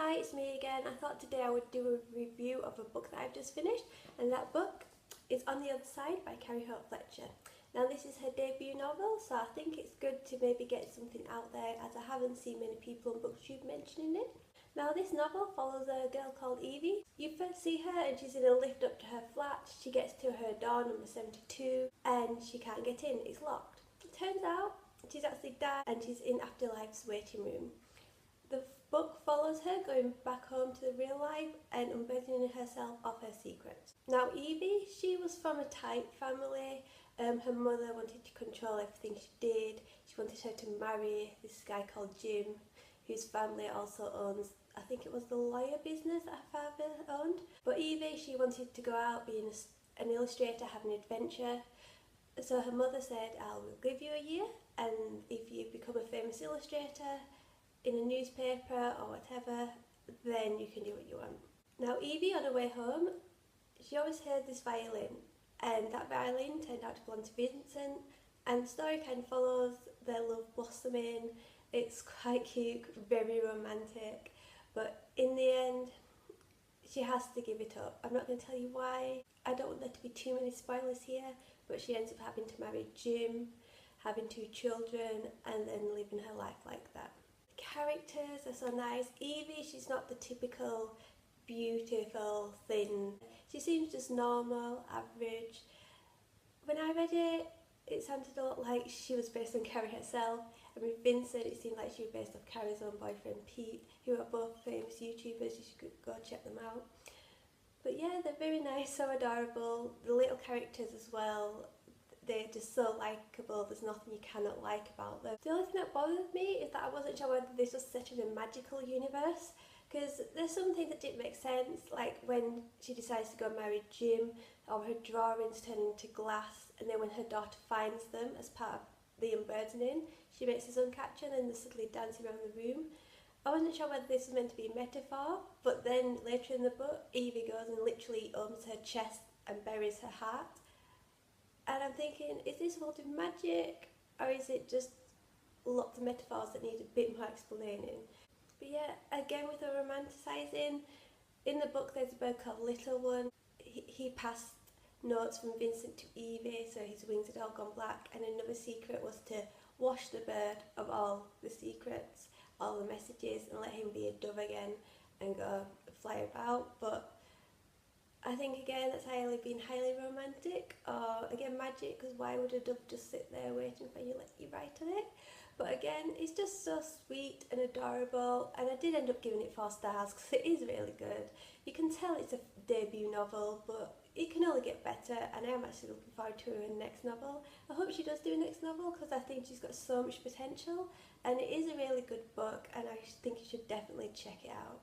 Hi, it's me again. I thought today I would do a review of a book that I've just finished, and that book is On the Other Side by Carrie Hope Fletcher. Now this is her debut novel, so I think it's good to maybe get something out there as I haven't seen many people on BookTube mentioning it. Now this novel follows a girl called Evie. You first see her and she's in a lift up to her flat. She gets to her door number 72 and she can't get in, it's locked. It turns out she's actually died and she's in Afterlife's waiting room. The book follows her going back home to the real life and unburdening herself of her secrets. Now Evie, she was from a tight family. Her mother wanted to control everything she did. She wanted her to marry this guy called Jim, whose family also owns, I think it was the lawyer business that her father owned. But Evie, she wanted to go out being an illustrator, have an adventure. So her mother said, I'll give you a year, and if you become a famous illustrator in a newspaper or whatever, then you can do what you want. Now Evie, on her way home, she always heard this violin, and that violin turned out to belong to Vincent, and the story kind of follows their love blossoming. It's quite cute, very romantic, but in the end she has to give it up. I'm not going to tell you why. I don't want there to be too many spoilers here, but she ends up having to marry Jim, having 2 children, and then living her life like that. Characters are so nice. Evie, she's not the typical beautiful, thin. She seems just normal, average. When I read it, it sounded a lot like she was based on Carrie herself. And with Vincent, it seemed like she was based off Carrie's own boyfriend Pete, who are both famous YouTubers. You should go check them out. But yeah, they're very nice, so adorable. The little characters as well, they're just so likeable. There's nothing you cannot like about them. The only thing that bothered me is that I wasn't sure whether this was set in a magical universe, because there's some things that didn't make sense, like when she decides to go marry Jim, or her drawings turn into glass, and then when her daughter finds them as part of the unburdening, she makes a suncatcher and then they're suddenly dancing around the room. I wasn't sure whether this was meant to be a metaphor, but then later in the book, Evie goes and literally opens her chest and buries her heart. And I'm thinking, is this world of magic, or is it just lots of metaphors that need a bit more explaining? But yeah, again with the romanticising, in the book there's a bird called Little One. He passed notes from Vincent to Evie, so his wings had all gone black, and another secret was to wash the bird of all the secrets, all the messages, and let him be a dove again and go fly about. But I think again that's being highly romantic, or again magic, because why would a dove just sit there waiting for you, let you write on it? But again, it's just so sweet and adorable, and I did end up giving it 4 stars because it is really good. You can tell it's a debut novel, but it can only get better, and I am actually looking forward to her next novel. I hope she does do a next novel, because I think she's got so much potential, and it is a really good book, and I think you should definitely check it out.